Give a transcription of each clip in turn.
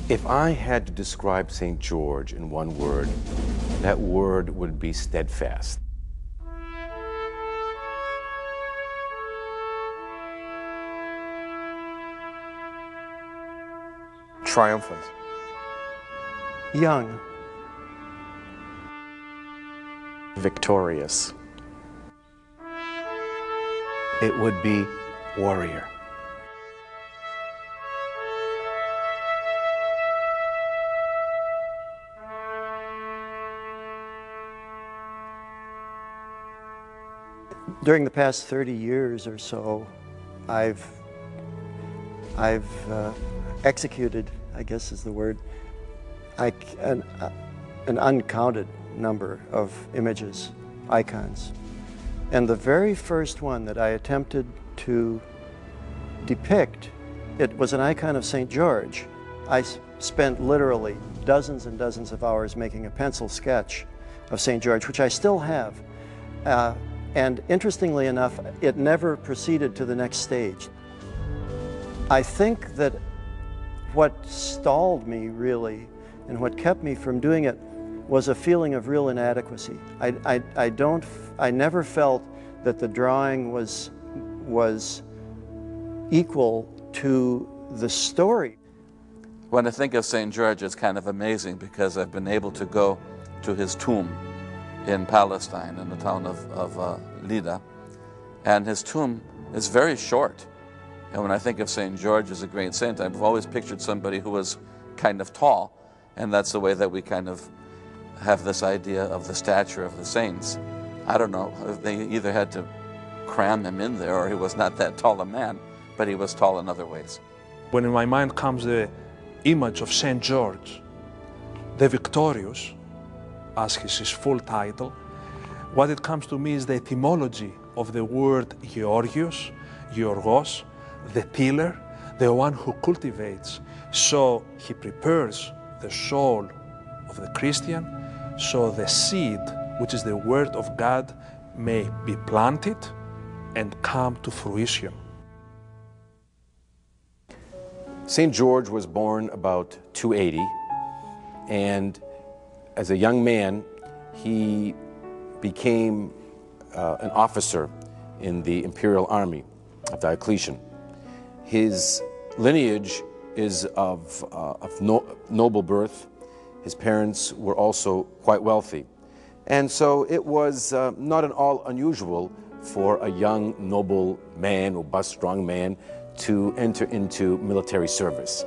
If I had to describe St. George in one word, that word would be steadfast. Triumphant. Young. Victorious. It would be warrior. During the past 30 years or so, I've executed, I guess is the word, an uncounted number of images, icons. And the very first one that I attempted to depict, it was an icon of St. George. I spent literally dozens and dozens of hours making a pencil sketch of St. George, which I still have. And interestingly enough, it never proceeded to the next stage. I think that what stalled me really, and what kept me from doing it, was a feeling of real inadequacy. I never felt that the drawing was equal to the story. When I think of St. George, it's kind of amazing because I've been able to go to his tomb in Palestine, in the town of Lida, and his tomb is very short. And when I think of St. George as a great saint, I've always pictured somebody who was kind of tall, and that's the way that we kind of have this idea of the stature of the saints. I don't know, they either had to cram him in there or he was not that tall a man, but he was tall in other ways. When in my mind comes the image of St. George, the Victorious, as his full title, what it comes to me is the etymology of the word Georgios, Georgos, the tiller, the one who cultivates. So he prepares the soul of the Christian, so the seed, which is the word of God, may be planted and come to fruition. St. George was born about 280, and as a young man, he became an officer in the imperial army of Diocletian. His lineage is of noble birth. His parents were also quite wealthy. And so it was not at all unusual for a young, noble man, robust, strong man, to enter into military service.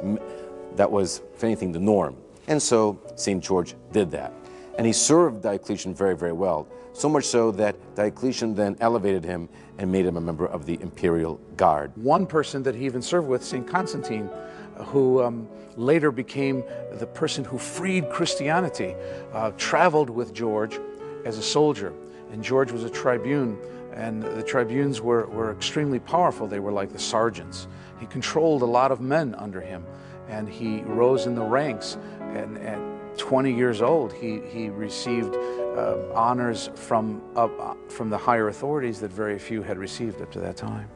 That was, if anything, the norm. And so St. George did that. And he served Diocletian very, very well, so much so that Diocletian then elevated him and made him a member of the imperial guard. One person that he even served with, St. Constantine, who later became the person who freed Christianity, traveled with George as a soldier. And George was a tribune, and the tribunes were extremely powerful. They were like the sergeants. He controlled a lot of men under him, and he rose in the ranks. And at 20 years old, he received honors from the higher authorities that very few had received up to that time.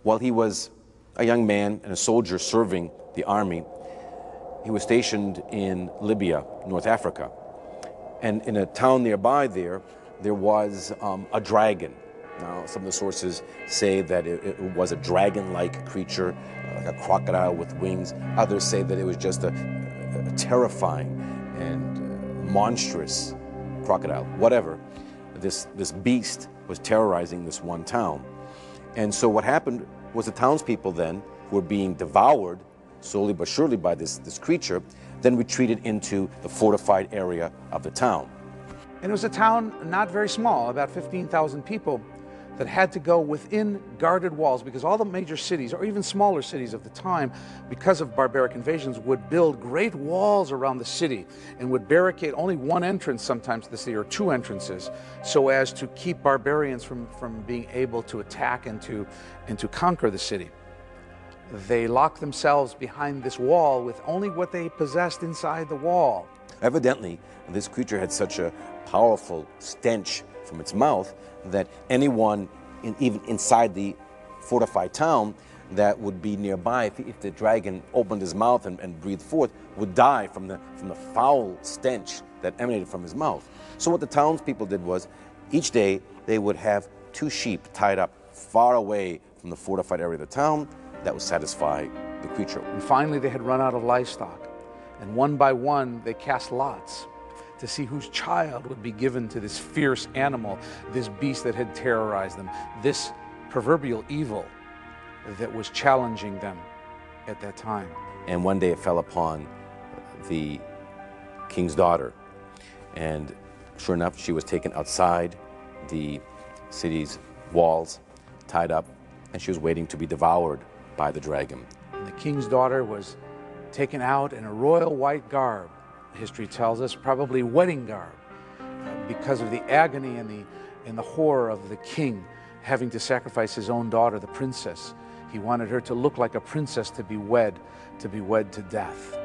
While he was a young man and a soldier serving the army, he was stationed in Libya, North Africa. And in a town nearby there was a dragon. Now, some of the sources say that it was a dragon-like creature, like a crocodile with wings. Others say that it was just a terrifying and monstrous crocodile. Whatever, this beast was terrorizing this one town. And so what happened was the townspeople then, who were being devoured slowly but surely by this creature, then retreated into the fortified area of the town. And it was a town not very small, about 15,000 people, that had to go within guarded walls, because all the major cities, or even smaller cities of the time, because of barbaric invasions, would build great walls around the city and would barricade only one entrance sometimes to the city, or two entrances, so as to keep barbarians from being able to attack and to conquer the city. They locked themselves behind this wall with only what they possessed inside the wall. Evidently, this creature had such a powerful stench from its mouth that anyone, even inside the fortified town, that would be nearby, if the dragon opened his mouth and breathed forth, would die from the foul stench that emanated from his mouth. So what the townspeople did was, each day they would have 2 sheep tied up far away from the fortified area of the town that would satisfy the creature. And finally they had run out of livestock, and one by one they cast lots to see whose child would be given to this fierce animal, this beast that had terrorized them, this proverbial evil that was challenging them at that time. And one day it fell upon the king's daughter, and sure enough, she was taken outside the city's walls, tied up, and she was waiting to be devoured by the dragon. And the king's daughter was taken out in a royal white garb, history tells us, probably wedding garb, because of the agony and the horror of the king having to sacrifice his own daughter, the princess. He wanted her to look like a princess, to be wed to death.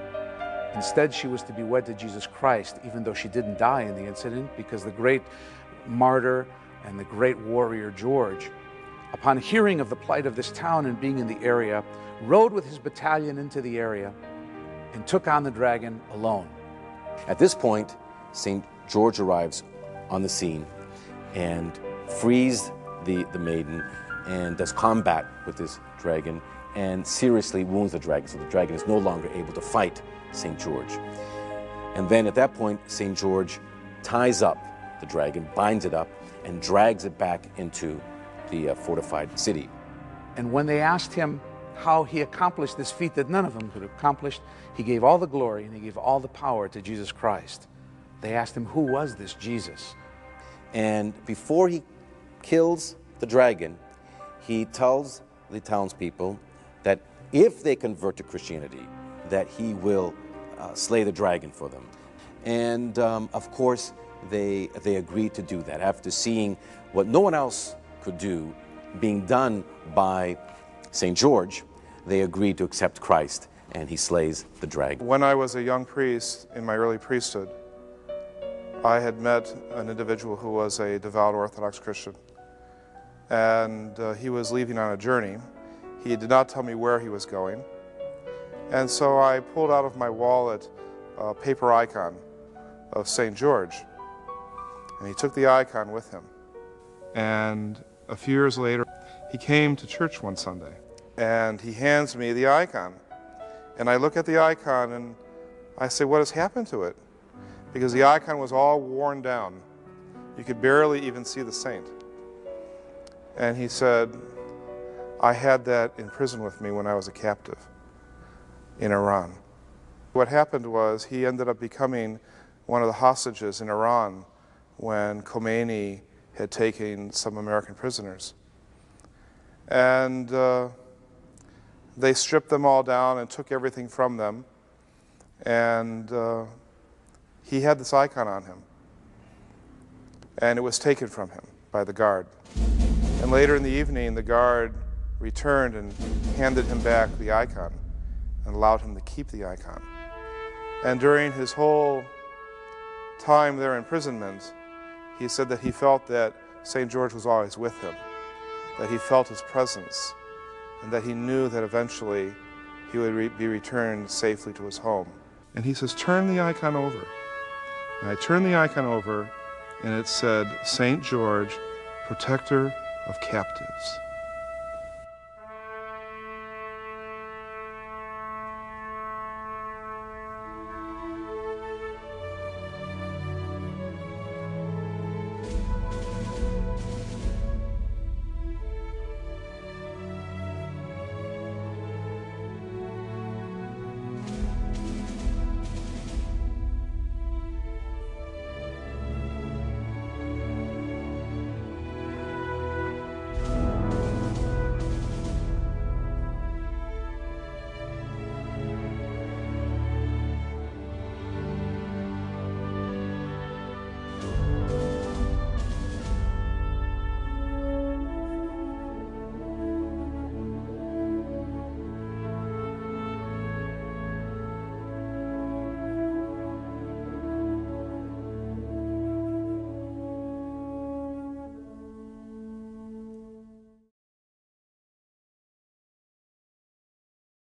Instead, she was to be wed to Jesus Christ, even though she didn't die in the incident, because the great martyr and the great warrior George, upon hearing of the plight of this town and being in the area, rode with his battalion into the area and took on the dragon alone. At this point, St. George arrives on the scene and frees the maiden and does combat with this dragon and seriously wounds the dragon, so the dragon is no longer able to fight St. George. And then at that point, St. George ties up the dragon, binds it up, and drags it back into the fortified city. And when they asked him how he accomplished this feat that none of them could have accomplished, he gave all the glory and he gave all the power to Jesus Christ. They asked him, who was this Jesus? And before he kills the dragon, he tells the townspeople that if they convert to Christianity, that he will slay the dragon for them. And of course, they agreed to do that after seeing what no one else could do being done by St. George. They agreed to accept Christ, and he slays the dragon. When I was a young priest in my early priesthood, I had met an individual who was a devout Orthodox Christian, and he was leaving on a journey. He did not tell me where he was going, and so I pulled out of my wallet a paper icon of St. George, and he took the icon with him. And a few years later, he came to church one Sunday, and he hands me the icon. And I look at the icon and I say, what has happened to it? Because the icon was all worn down. You could barely even see the saint. And he said, I had that in prison with me when I was a captive in Iran. What happened was he ended up becoming one of the hostages in Iran when Khomeini had taken some American prisoners. And they stripped them all down and took everything from them. And he had this icon on him. And it was taken from him by the guard. And later in the evening, the guard returned and handed him back the icon and allowed him to keep the icon. And during his whole time there in imprisonment, he said that he felt that St. George was always with him, that he felt his presence, and that he knew that eventually he would be returned safely to his home. And he says, turn the icon over. And I turned the icon over, and it said, St. George, protector of captives.